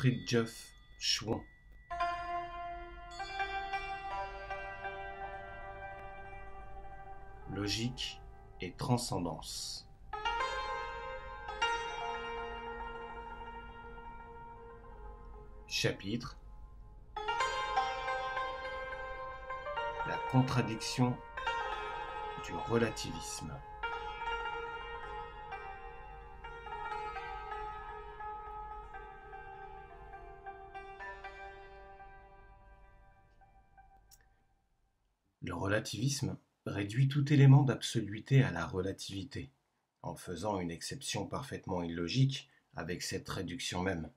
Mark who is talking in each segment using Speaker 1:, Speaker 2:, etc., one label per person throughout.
Speaker 1: Fridtjof Chouan. Logique et transcendance. Chapitre: la contradiction du relativisme. Le relativisme réduit tout élément d'absoluité à la relativité, en faisant une exception parfaitement illogique avec cette réduction même.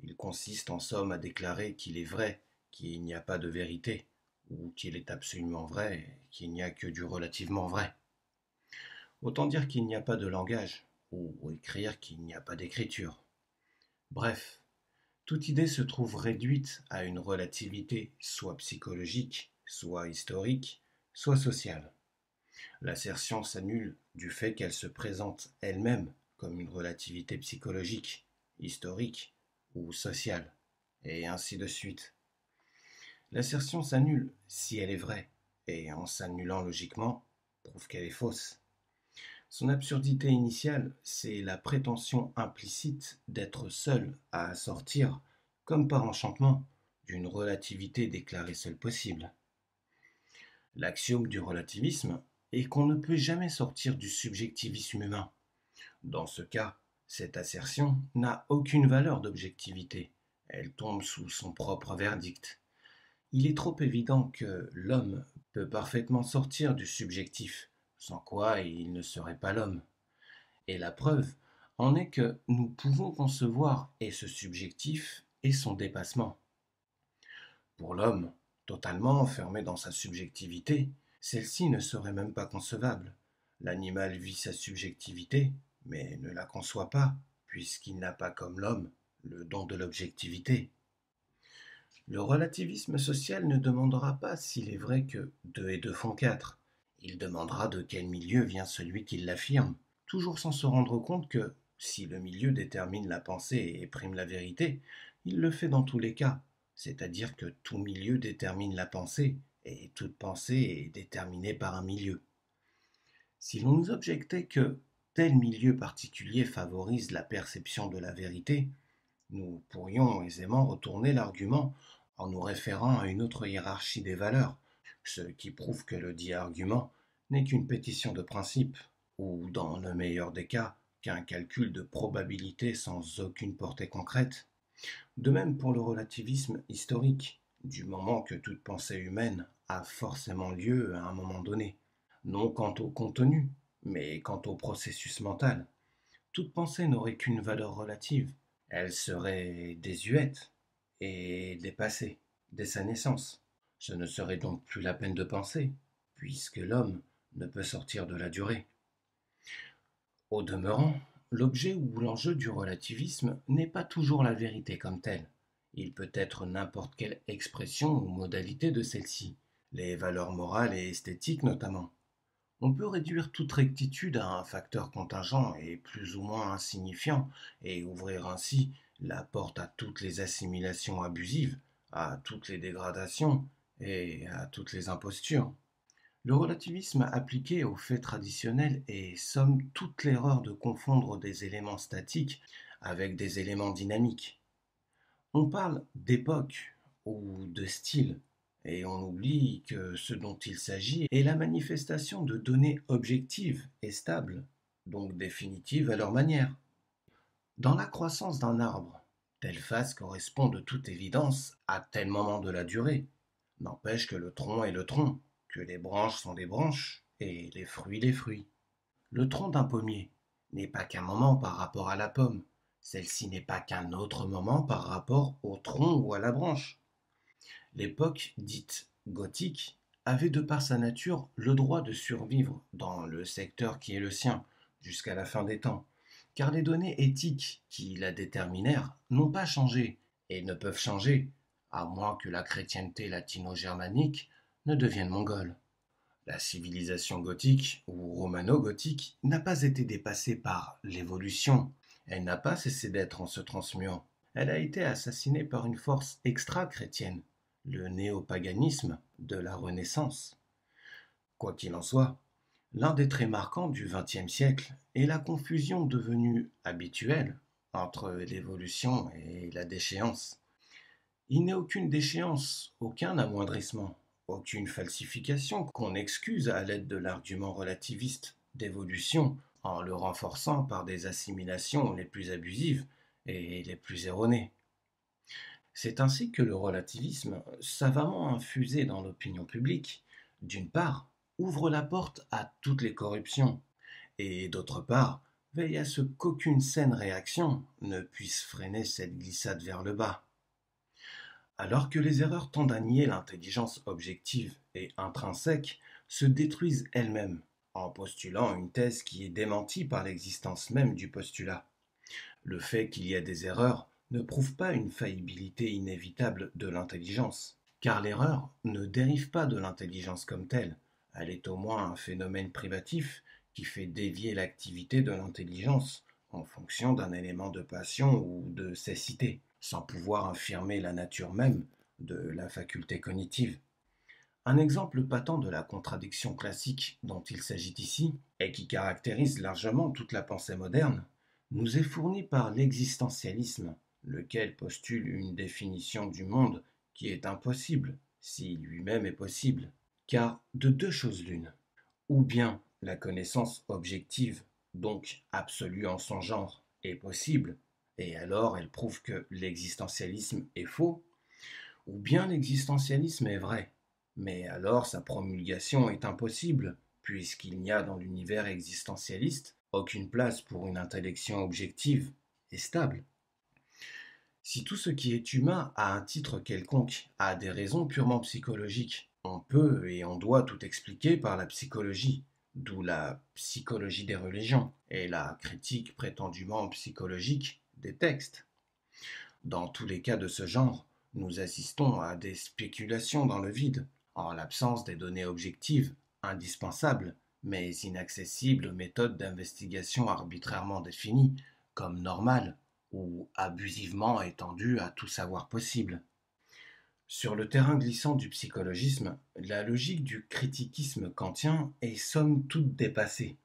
Speaker 1: Il consiste en somme à déclarer qu'il est vrai qu'il n'y a pas de vérité, ou qu'il est absolument vrai qu'il n'y a que du relativement vrai. Autant dire qu'il n'y a pas de langage, ou écrire qu'il n'y a pas d'écriture. Bref, toute idée se trouve réduite à une relativité soit psychologique, soit historique, soit sociale. L'assertion s'annule du fait qu'elle se présente elle-même comme une relativité psychologique, historique ou sociale, et ainsi de suite. L'assertion s'annule si elle est vraie, et en s'annulant logiquement, prouve qu'elle est fausse. Son absurdité initiale, c'est la prétention implicite d'être seul à sortir, comme par enchantement, d'une relativité déclarée seule possible. L'axiome du relativisme est qu'on ne peut jamais sortir du subjectivisme humain. Dans ce cas, cette assertion n'a aucune valeur d'objectivité. Elle tombe sous son propre verdict. Il est trop évident que l'homme peut parfaitement sortir du subjectif, sans quoi il ne serait pas l'homme. Et la preuve en est que nous pouvons concevoir et ce subjectif et son dépassement. Pour l'homme, totalement enfermé dans sa subjectivité, celle-ci ne serait même pas concevable. L'animal vit sa subjectivité, mais ne la conçoit pas, puisqu'il n'a pas comme l'homme le don de l'objectivité. Le relativisme social ne demandera pas s'il est vrai que 2 et 2 font 4. Il demandera de quel milieu vient celui qui l'affirme, toujours sans se rendre compte que, si le milieu détermine la pensée et prime la vérité, il le fait dans tous les cas, c'est-à-dire que tout milieu détermine la pensée, et toute pensée est déterminée par un milieu. Si l'on nous objectait que tel milieu particulier favorise la perception de la vérité, nous pourrions aisément retourner l'argument en nous référant à une autre hiérarchie des valeurs, ce qui prouve que le dit argument n'est qu'une pétition de principe, ou dans le meilleur des cas, qu'un calcul de probabilité sans aucune portée concrète. De même pour le relativisme historique, du moment que toute pensée humaine a forcément lieu à un moment donné, non quant au contenu, mais quant au processus mental. Toute pensée n'aurait qu'une valeur relative, elle serait désuète et dépassée dès sa naissance. Ce ne serait donc plus la peine de penser, puisque l'homme ne peut sortir de la durée. Au demeurant, l'objet ou l'enjeu du relativisme n'est pas toujours la vérité comme telle. Il peut être n'importe quelle expression ou modalité de celle-ci, les valeurs morales et esthétiques notamment. On peut réduire toute rectitude à un facteur contingent et plus ou moins insignifiant et ouvrir ainsi la porte à toutes les assimilations abusives, à toutes les dégradations et à toutes les impostures. Le relativisme appliqué aux faits traditionnels est somme toute l'erreur de confondre des éléments statiques avec des éléments dynamiques. On parle d'époque ou de style, et on oublie que ce dont il s'agit est la manifestation de données objectives et stables, donc définitives à leur manière. Dans la croissance d'un arbre, telle phase correspond de toute évidence à tel moment de la durée. N'empêche que le tronc est le tronc, que les branches sont des branches, et les fruits les fruits. Le tronc d'un pommier n'est pas qu'un moment par rapport à la pomme, celle-ci n'est pas qu'un autre moment par rapport au tronc ou à la branche. L'époque dite gothique avait de par sa nature le droit de survivre dans le secteur qui est le sien jusqu'à la fin des temps, car les données éthiques qui la déterminèrent n'ont pas changé et ne peuvent changer, à moins que la chrétienté latino-germanique ne devienne mongole. La civilisation gothique ou romano-gothique n'a pas été dépassée par l'évolution, elle n'a pas cessé d'être en se transmuant. Elle a été assassinée par une force extra-chrétienne, le néopaganisme de la Renaissance. Quoi qu'il en soit, l'un des traits marquants du XXe siècle est la confusion devenue habituelle entre l'évolution et la déchéance. Il n'est aucune déchéance, aucun amoindrissement, aucune falsification qu'on excuse à l'aide de l'argument relativiste d'évolution en le renforçant par des assimilations les plus abusives et les plus erronées. C'est ainsi que le relativisme, savamment infusé dans l'opinion publique, d'une part, ouvre la porte à toutes les corruptions, et d'autre part, veille à ce qu'aucune saine réaction ne puisse freiner cette glissade vers le bas. Alors que les erreurs tendent à nier l'intelligence objective et intrinsèque, se détruisent elles-mêmes, en postulant une thèse qui est démentie par l'existence même du postulat. Le fait qu'il y ait des erreurs ne prouve pas une faillibilité inévitable de l'intelligence, car l'erreur ne dérive pas de l'intelligence comme telle, elle est au moins un phénomène privatif qui fait dévier l'activité de l'intelligence en fonction d'un élément de passion ou de cécité, sans pouvoir infirmer la nature même de la faculté cognitive. Un exemple patent de la contradiction classique dont il s'agit ici, et qui caractérise largement toute la pensée moderne, nous est fourni par l'existentialisme, lequel postule une définition du monde qui est impossible, si lui-même est possible. Car de deux choses l'une, ou bien la connaissance objective, donc absolue en son genre, est possible, et alors elle prouve que l'existentialisme est faux, ou bien l'existentialisme est vrai, mais alors sa promulgation est impossible, puisqu'il n'y a dans l'univers existentialiste aucune place pour une intellection objective et stable. Si tout ce qui est humain à un titre quelconque a des raisons purement psychologiques, on peut et on doit tout expliquer par la psychologie, d'où la psychologie des religions et la critique prétendument psychologique des textes. Dans tous les cas de ce genre, nous assistons à des spéculations dans le vide, en l'absence des données objectives, indispensables, mais inaccessibles aux méthodes d'investigation arbitrairement définies, comme normales ou abusivement étendues à tout savoir possible. Sur le terrain glissant du psychologisme, la logique du critiquisme kantien est somme toute dépassée.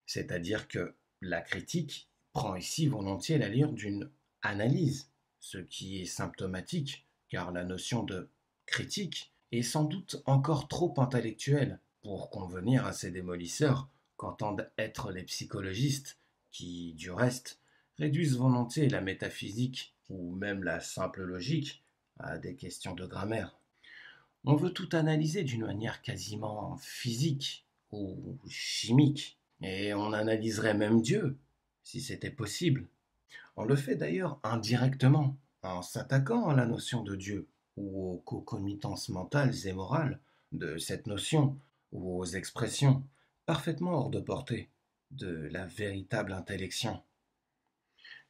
Speaker 1: C'est-à-dire que la critique prend ici volontiers l'allure d'une analyse, ce qui est symptomatique, car la notion de critique est sans doute encore trop intellectuelle pour convenir à ces démolisseurs qu'entendent être les psychologistes, qui, du reste, réduisent volontiers la métaphysique ou même la simple logique à des questions de grammaire. On veut tout analyser d'une manière quasiment physique ou chimique, et on analyserait même Dieu, si c'était possible. On le fait d'ailleurs indirectement, en s'attaquant à la notion de Dieu, ou aux concomitances mentales et morales de cette notion, ou aux expressions, parfaitement hors de portée, de la véritable intellection.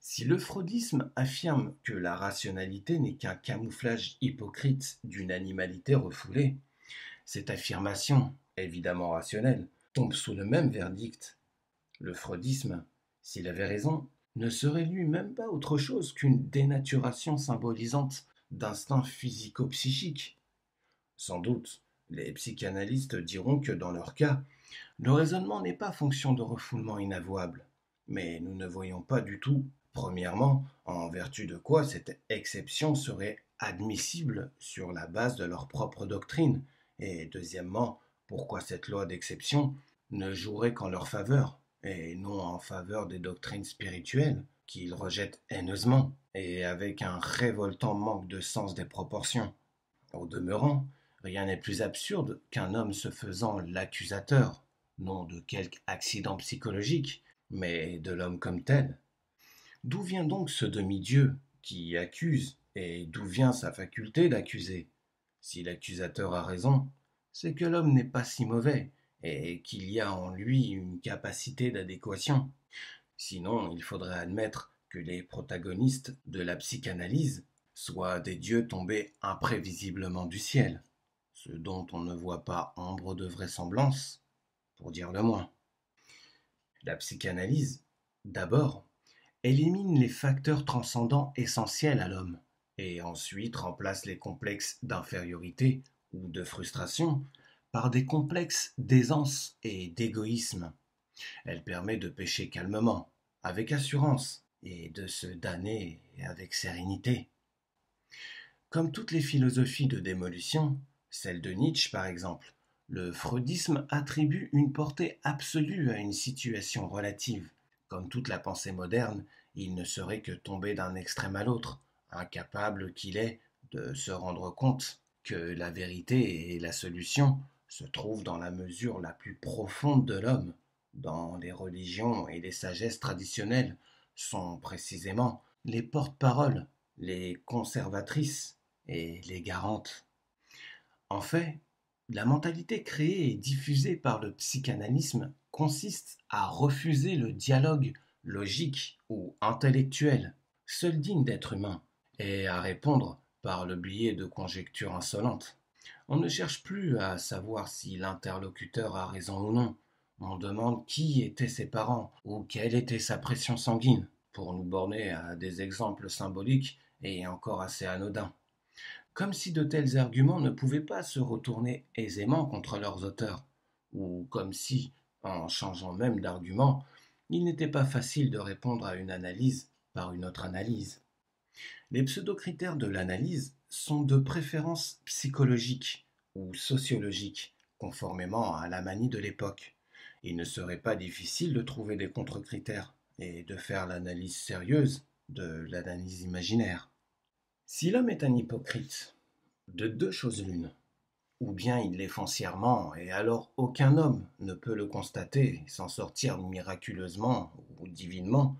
Speaker 1: Si le freudisme affirme que la rationalité n'est qu'un camouflage hypocrite d'une animalité refoulée, cette affirmation, évidemment rationnelle, tombe sous le même verdict. Le freudisme, s'il avait raison, ne serait lui-même pas autre chose qu'une dénaturation symbolisante d'instincts physico-psychiques. Sans doute, les psychanalystes diront que dans leur cas, le raisonnement n'est pas fonction de refoulement inavouable. Mais nous ne voyons pas du tout, premièrement, en vertu de quoi cette exception serait admissible sur la base de leur propre doctrine, et deuxièmement, pourquoi cette loi d'exception ne jouerait qu'en leur faveur, et non en faveur des doctrines spirituelles, qu'ils rejettent haineusement, et avec un révoltant manque de sens des proportions. Au demeurant, rien n'est plus absurde qu'un homme se faisant l'accusateur, non de quelque accident psychologique, mais de l'homme comme tel. D'où vient donc ce demi-dieu qui accuse, et d'où vient sa faculté d'accuser? Si l'accusateur a raison, c'est que l'homme n'est pas si mauvais, et qu'il y a en lui une capacité d'adéquation. Sinon, il faudrait admettre que les protagonistes de la psychanalyse soient des dieux tombés imprévisiblement du ciel, ce dont on ne voit pas ombre de vraisemblance, pour dire le moins. La psychanalyse, d'abord, élimine les facteurs transcendants essentiels à l'homme, et ensuite remplace les complexes d'infériorité ou de frustration par des complexes d'aisance et d'égoïsme. Elle permet de pécher calmement, avec assurance, et de se damner avec sérénité. Comme toutes les philosophies de démolition, celle de Nietzsche par exemple, le freudisme attribue une portée absolue à une situation relative. Comme toute la pensée moderne, il ne serait que tomber d'un extrême à l'autre, incapable qu'il est de se rendre compte que la vérité et la solution se trouvent dans la mesure la plus profonde de l'homme, dans les religions et les sagesses traditionnelles, sont précisément les porte-paroles, les conservatrices et les garantes. En fait, la mentalité créée et diffusée par le psychanalysme consiste à refuser le dialogue logique ou intellectuel, seul digne d'être humain, et à répondre par le biais de conjectures insolentes. On ne cherche plus à savoir si l'interlocuteur a raison ou non. On demande qui étaient ses parents ou quelle était sa pression sanguine, pour nous borner à des exemples symboliques et encore assez anodins. Comme si de tels arguments ne pouvaient pas se retourner aisément contre leurs auteurs, ou comme si, en changeant même d'argument, il n'était pas facile de répondre à une analyse par une autre analyse. Les pseudo-critères de l'analyse sont de préférence psychologique ou sociologique, conformément à la manie de l'époque. Il ne serait pas difficile de trouver des contre-critères et de faire l'analyse sérieuse de l'analyse imaginaire. Si l'homme est un hypocrite, de deux choses l'une, ou bien il l'est foncièrement, et alors aucun homme ne peut le constater sans sortir miraculeusement ou divinement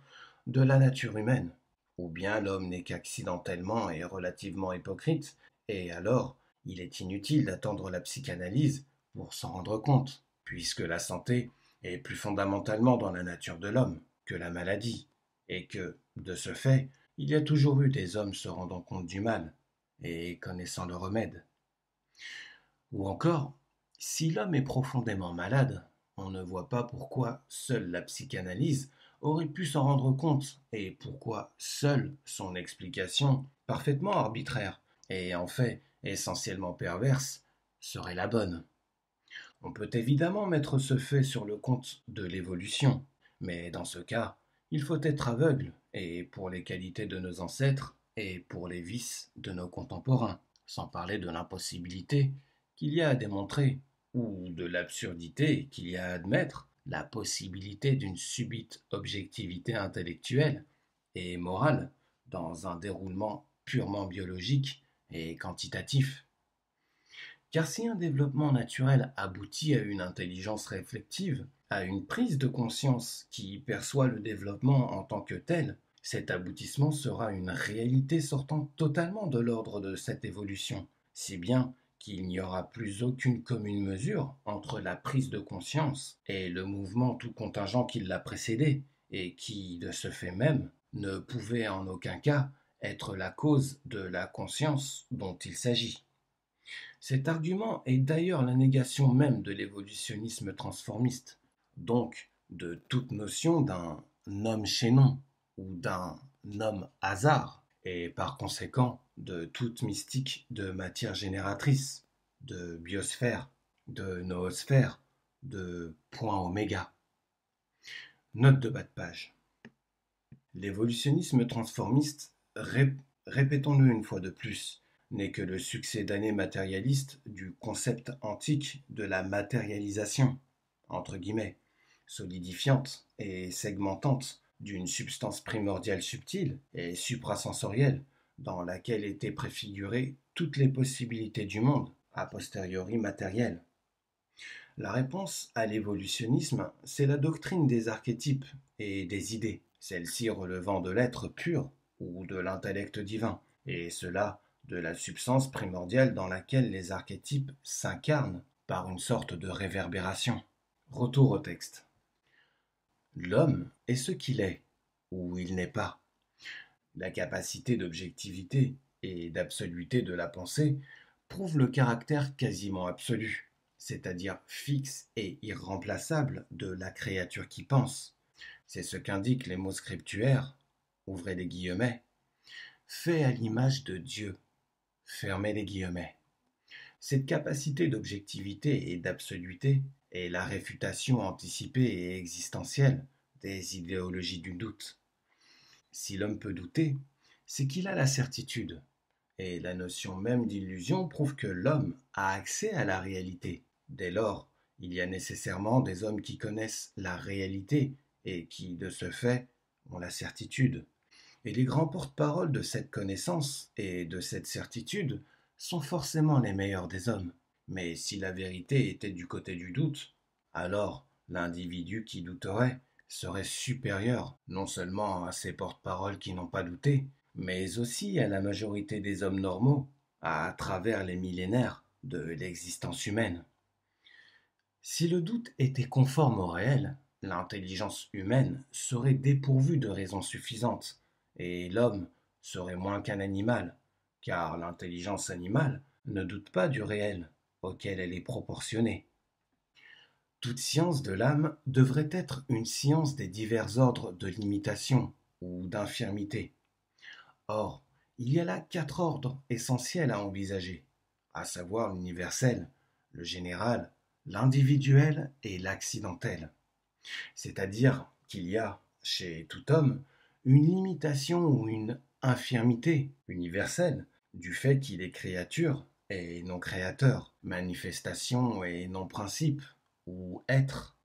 Speaker 1: de la nature humaine, ou bien l'homme n'est qu'accidentellement et relativement hypocrite, et alors il est inutile d'attendre la psychanalyse pour s'en rendre compte, puisque la santé est plus fondamentalement dans la nature de l'homme que la maladie, et que, de ce fait, il y a toujours eu des hommes se rendant compte du mal et connaissant le remède. Ou encore, si l'homme est profondément malade, on ne voit pas pourquoi seule la psychanalyse aurait pu s'en rendre compte et pourquoi seule son explication, parfaitement arbitraire et en fait essentiellement perverse, serait la bonne. On peut évidemment mettre ce fait sur le compte de l'évolution, mais dans ce cas, il faut être aveugle, et pour les qualités de nos ancêtres, et pour les vices de nos contemporains, sans parler de l'impossibilité qu'il y a à démontrer, ou de l'absurdité qu'il y a à admettre, la possibilité d'une subite objectivité intellectuelle et morale dans un déroulement purement biologique et quantitatif. Car si un développement naturel aboutit à une intelligence réflexive, à une prise de conscience qui perçoit le développement en tant que tel, cet aboutissement sera une réalité sortant totalement de l'ordre de cette évolution, si bien qu'il n'y aura plus aucune commune mesure entre la prise de conscience et le mouvement tout contingent qui l'a précédé, et qui, de ce fait même, ne pouvait en aucun cas être la cause de la conscience dont il s'agit. Cet argument est d'ailleurs la négation même de l'évolutionnisme transformiste, donc de toute notion d'un homme chaînon ou d'un homme hasard, et par conséquent de toute mystique de matière génératrice, de biosphère, de noosphère, de point oméga. Note de bas de page. L'évolutionnisme transformiste, répétons-le une fois de plus, n'est que le succédané matérialiste du concept antique de la matérialisation, entre guillemets, solidifiante et segmentante d'une substance primordiale subtile et suprasensorielle dans laquelle étaient préfigurées toutes les possibilités du monde, a posteriori matérielles. La réponse à l'évolutionnisme, c'est la doctrine des archétypes et des idées, celles-ci relevant de l'être pur ou de l'intellect divin, et cela de la substance primordiale dans laquelle les archétypes s'incarnent par une sorte de réverbération. Retour au texte. L'homme est ce qu'il est, ou il n'est pas. La capacité d'objectivité et d'absoluité de la pensée prouve le caractère quasiment absolu, c'est-à-dire fixe et irremplaçable de la créature qui pense. C'est ce qu'indiquent les mots scriptuaires ouvrez les guillemets, fait à l'image de Dieu, fermez les guillemets. Cette capacité d'objectivité et d'absoluité est la réfutation anticipée et existentielle des idéologies du doute. Si l'homme peut douter, c'est qu'il a la certitude, et la notion même d'illusion prouve que l'homme a accès à la réalité. Dès lors, il y a nécessairement des hommes qui connaissent la réalité et qui, de ce fait, ont la certitude. Et les grands porte-parole de cette connaissance et de cette certitude sont forcément les meilleurs des hommes. Mais si la vérité était du côté du doute, alors l'individu qui douterait serait supérieur non seulement à ces porte-paroles qui n'ont pas douté, mais aussi à la majorité des hommes normaux à travers les millénaires de l'existence humaine. Si le doute était conforme au réel, l'intelligence humaine serait dépourvue de raisons suffisantes, et l'homme serait moins qu'un animal, car l'intelligence animale ne doute pas du réel auquel elle est proportionnée. Toute science de l'âme devrait être une science des divers ordres de limitation ou d'infirmité. Or, il y a là quatre ordres essentiels à envisager, à savoir l'universel, le général, l'individuel et l'accidentel. C'est-à-dire qu'il y a, chez tout homme, une limitation ou une infirmité universelle du fait qu'il est créature et non créateur, manifestation et non principe, ou être,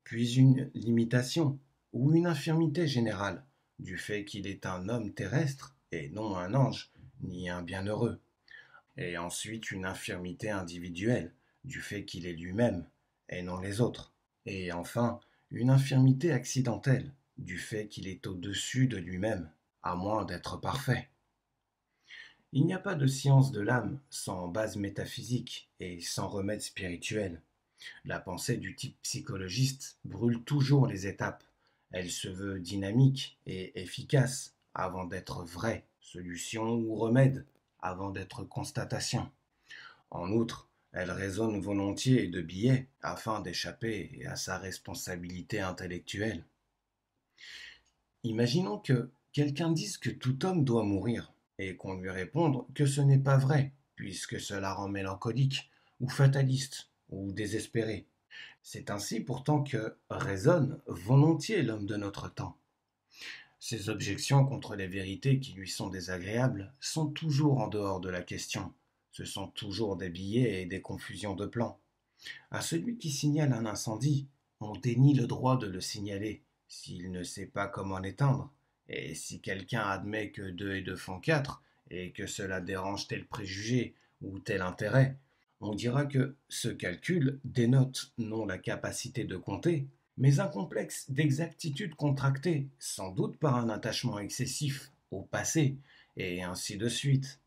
Speaker 1: puis une limitation ou une infirmité générale du fait qu'il est un homme terrestre et non un ange, ni un bienheureux, et ensuite une infirmité individuelle du fait qu'il est lui-même et non les autres, et enfin une infirmité accidentelle du fait qu'il est au-dessus de lui-même, à moins d'être parfait. Il n'y a pas de science de l'âme sans base métaphysique et sans remède spirituel. La pensée du type psychologiste brûle toujours les étapes. Elle se veut dynamique et efficace avant d'être vraie, solution ou remède avant d'être constatation. En outre, elle raisonne volontiers de biais afin d'échapper à sa responsabilité intellectuelle. Imaginons que quelqu'un dise que tout homme doit mourir et qu'on lui réponde que ce n'est pas vrai, puisque cela rend mélancolique ou fataliste ou désespéré. C'est ainsi pourtant que raisonne volontiers l'homme de notre temps. Ses objections contre les vérités qui lui sont désagréables sont toujours en dehors de la question. Ce sont toujours des billets et des confusions de plans. À celui qui signale un incendie, on dénie le droit de le signaler s'il ne sait pas comment l'éteindre. Et si quelqu'un admet que 2 et 2 font 4 et que cela dérange tel préjugé ou tel intérêt, on dira que ce calcul dénote non la capacité de compter, mais un complexe d'exactitude contracté, sans doute par un attachement excessif au passé, et ainsi de suite.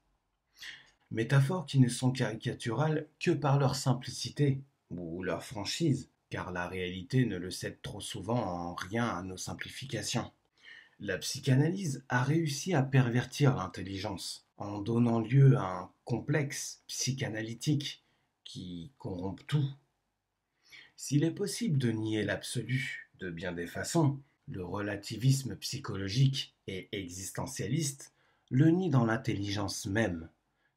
Speaker 1: Métaphores qui ne sont caricaturales que par leur simplicité ou leur franchise, car la réalité ne le cède trop souvent en rien à nos simplifications. La psychanalyse a réussi à pervertir l'intelligence en donnant lieu à un complexe psychanalytique qui corrompt tout. S'il est possible de nier l'absolu de bien des façons, le relativisme psychologique et existentialiste le nie dans l'intelligence même.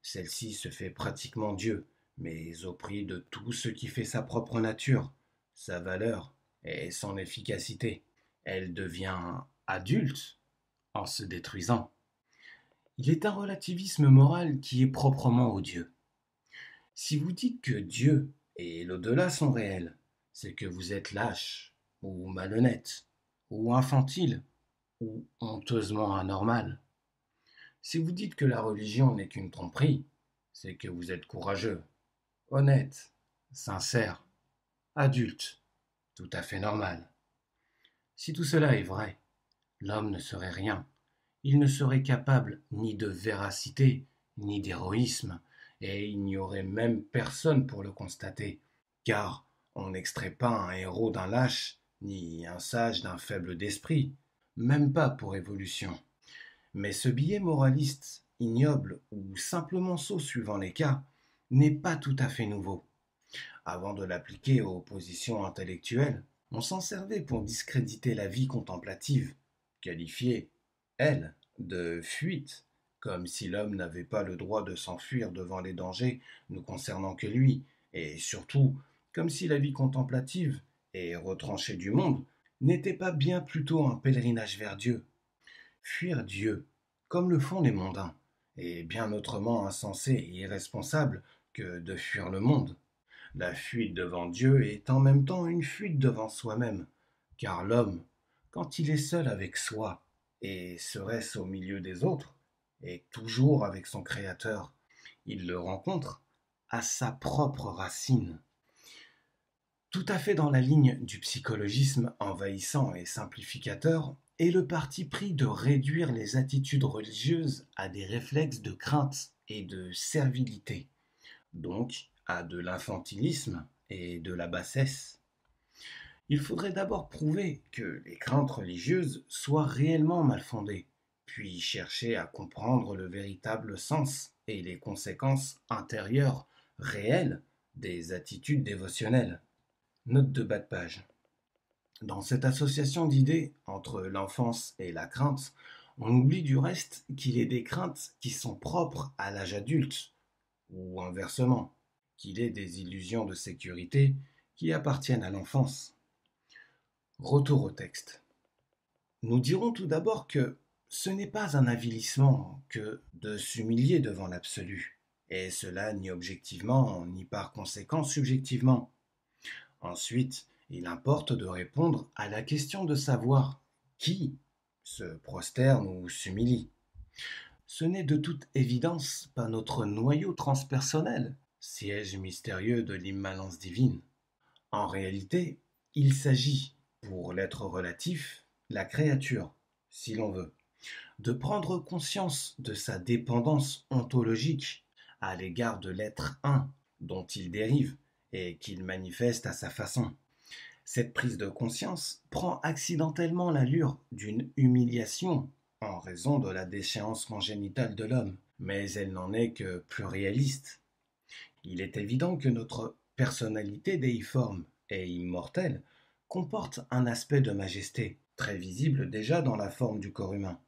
Speaker 1: Celle-ci se fait pratiquement Dieu, mais au prix de tout ce qui fait sa propre nature, sa valeur et son efficacité. Elle devient adulte en se détruisant. Il est un relativisme moral qui est proprement odieux. Si vous dites que Dieu et l'au-delà sont réels, c'est que vous êtes lâche, ou malhonnête, ou infantile, ou honteusement anormal. Si vous dites que la religion n'est qu'une tromperie, c'est que vous êtes courageux, honnête, sincère, adulte, tout à fait normal. Si tout cela est vrai, l'homme ne serait rien. Il ne serait capable ni de véracité, ni d'héroïsme, et il n'y aurait même personne pour le constater, car on n'extrait pas un héros d'un lâche, ni un sage d'un faible d'esprit, même pas pour évolution. Mais ce biais moraliste, ignoble ou simplement sot suivant les cas, n'est pas tout à fait nouveau. Avant de l'appliquer aux positions intellectuelles, on s'en servait pour discréditer la vie contemplative, qualifiée elle, de fuite, comme si l'homme n'avait pas le droit de s'enfuir devant les dangers ne concernant que lui, et surtout, comme si la vie contemplative et retranchée du monde n'était pas bien plutôt un pèlerinage vers Dieu. Fuir Dieu, comme le font les mondains, est bien autrement insensé et irresponsable que de fuir le monde. La fuite devant Dieu est en même temps une fuite devant soi-même, car l'homme, quand il est seul avec soi, et serait-ce au milieu des autres, est toujours avec son Créateur. Il le rencontre à sa propre racine. Tout à fait dans la ligne du psychologisme envahissant et simplificateur est le parti pris de réduire les attitudes religieuses à des réflexes de crainte et de servilité, donc à de l'infantilisme et de la bassesse. Il faudrait d'abord prouver que les craintes religieuses soient réellement mal fondées, puis chercher à comprendre le véritable sens et les conséquences intérieures réelles des attitudes dévotionnelles. Note de bas de page. Dans cette association d'idées entre l'enfance et la crainte, on oublie du reste qu'il est des craintes qui sont propres à l'âge adulte, ou inversement, qu'il est des illusions de sécurité qui appartiennent à l'enfance. Retour au texte. Nous dirons tout d'abord que ce n'est pas un avilissement que de s'humilier devant l'absolu, et cela ni objectivement ni par conséquent subjectivement. Ensuite, il importe de répondre à la question de savoir qui se prosterne ou s'humilie. Ce n'est de toute évidence pas notre noyau transpersonnel, siège mystérieux de l'immanence divine. En réalité, il s'agit, pour l'être relatif, la créature, si l'on veut, de prendre conscience de sa dépendance ontologique à l'égard de l'être un dont il dérive et qu'il manifeste à sa façon. Cette prise de conscience prend accidentellement l'allure d'une humiliation en raison de la déchéance congénitale de l'homme, mais elle n'en est que plus réaliste. Il est évident que notre personnalité déiforme et immortelle comporte un aspect de majesté, très visible déjà dans la forme du corps humain,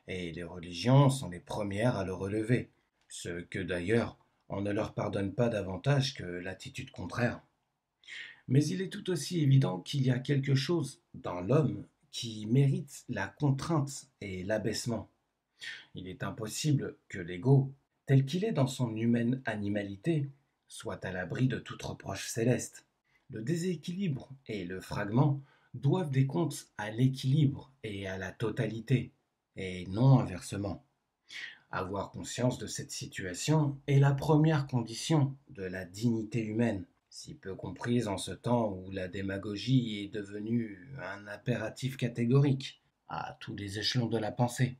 Speaker 1: et les religions sont les premières à le relever, ce que d'ailleurs on ne leur pardonne pas davantage que l'attitude contraire. Mais il est tout aussi évident qu'il y a quelque chose dans l'homme qui mérite la contrainte et l'abaissement. Il est impossible que l'ego, tel qu'il est dans son humaine animalité, soit à l'abri de toute reproche céleste. Le déséquilibre et le fragment doivent des comptes à l'équilibre et à la totalité, et non inversement. Avoir conscience de cette situation est la première condition de la dignité humaine, si peu comprise en ce temps où la démagogie est devenue un impératif catégorique à tous les échelons de la pensée.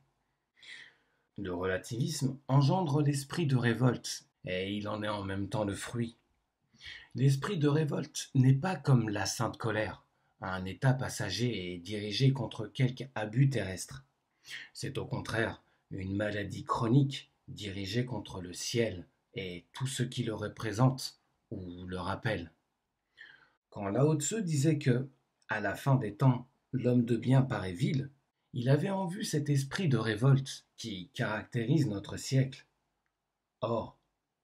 Speaker 1: Le relativisme engendre l'esprit de révolte, et il en est en même temps le fruit. L'esprit de révolte n'est pas comme la sainte colère, un état passager et dirigé contre quelque abus terrestre. C'est au contraire une maladie chronique dirigée contre le ciel et tout ce qui le représente ou le rappelle. Quand Lao Tzu disait que, à la fin des temps, l'homme de bien paraît vil, il avait en vue cet esprit de révolte qui caractérise notre siècle. Or,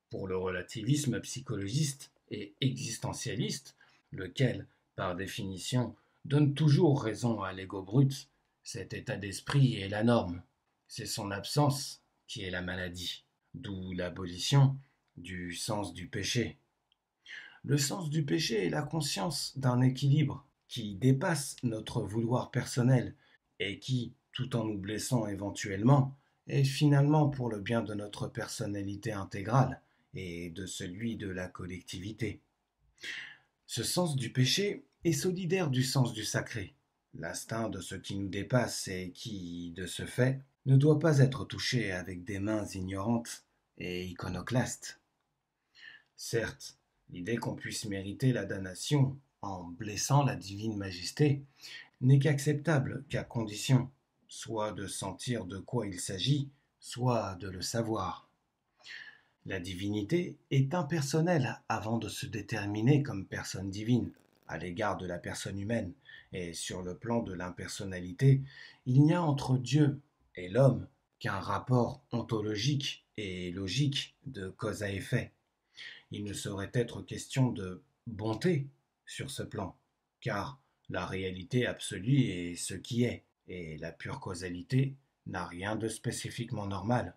Speaker 1: pour le relativisme psychologiste et existentialiste, lequel, par définition, donne toujours raison à l'ego brut, cet état d'esprit est la norme. C'est son absence qui est la maladie, d'où l'abolition du sens du péché. Le sens du péché est la conscience d'un équilibre qui dépasse notre vouloir personnel et qui, tout en nous blessant éventuellement, est finalement pour le bien de notre personnalité intégrale et de celui de la collectivité. Ce sens du péché est solidaire du sens du sacré, l'instinct de ce qui nous dépasse et qui, de ce fait, ne doit pas être touché avec des mains ignorantes et iconoclastes. Certes, l'idée qu'on puisse mériter la damnation en blessant la divine majesté n'est qu'acceptable qu'à condition, soit de sentir de quoi il s'agit, soit de le savoir. La divinité est impersonnelle avant de se déterminer comme personne divine à l'égard de la personne humaine, et sur le plan de l'impersonnalité, il n'y a entre Dieu et l'homme qu'un rapport ontologique et logique de cause à effet. Il ne saurait être question de bonté sur ce plan, car la réalité absolue est ce qui est, et la pure causalité n'a rien de spécifiquement normal.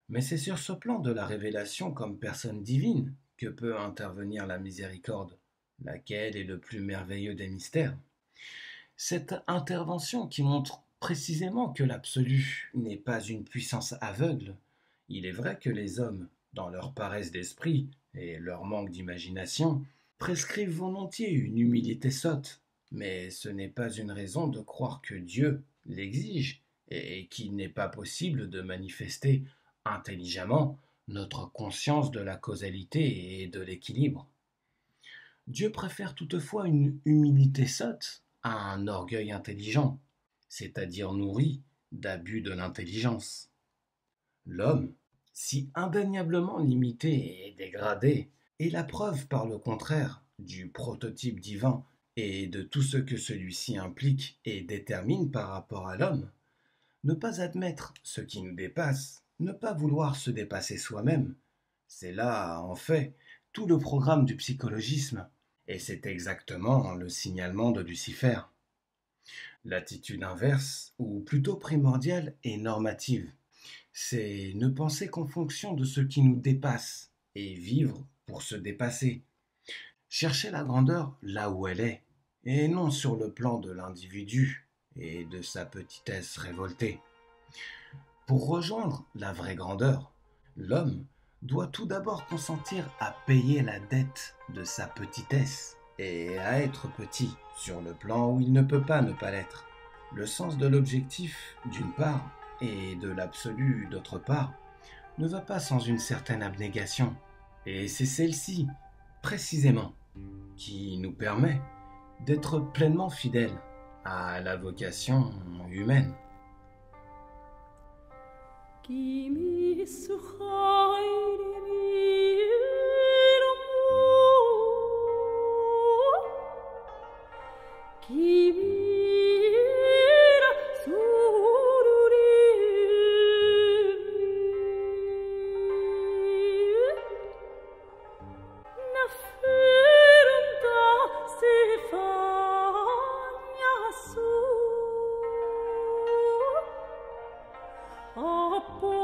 Speaker 1: Mais c'est sur ce plan de la révélation comme personne divine que peut intervenir la miséricorde, laquelle est le plus merveilleux des mystères. Cette intervention qui montre précisément que l'absolu n'est pas une puissance aveugle. Il est vrai que les hommes, dans leur paresse d'esprit et leur manque d'imagination, prescrivent volontiers une humilité sotte, mais ce n'est pas une raison de croire que Dieu l'exige et qu'il n'est pas possible de manifester intelligemment notre conscience de la causalité et de l'équilibre. Dieu préfère toutefois une humilité sotte à un orgueil intelligent, c'est-à-dire nourri d'abus de l'intelligence. L'homme, si indéniablement limité et dégradé, est la preuve par le contraire du prototype divin et de tout ce que celui-ci implique et détermine par rapport à l'homme. Ne pas admettre ce qui nous dépasse, ne pas vouloir se dépasser soi-même, c'est là, en fait, tout le programme du psychologisme, et c'est exactement le signalement de Lucifer. L'attitude inverse, ou plutôt primordiale, est normative. C'est ne penser qu'en fonction de ce qui nous dépasse, et vivre pour se dépasser. Chercher la grandeur là où elle est, et non sur le plan de l'individu et de sa petitesse révoltée. Pour rejoindre la vraie grandeur, l'homme doit tout d'abord consentir à payer la dette de sa petitesse et à être petit sur le plan où il ne peut pas ne pas l'être. Le sens de l'objectif, d'une part, et de l'absolu, d'autre part, ne va pas sans une certaine abnégation. Et c'est celle-ci, précisément, qui nous permet d'être pleinement fidèles à la vocation humaine.
Speaker 2: Appo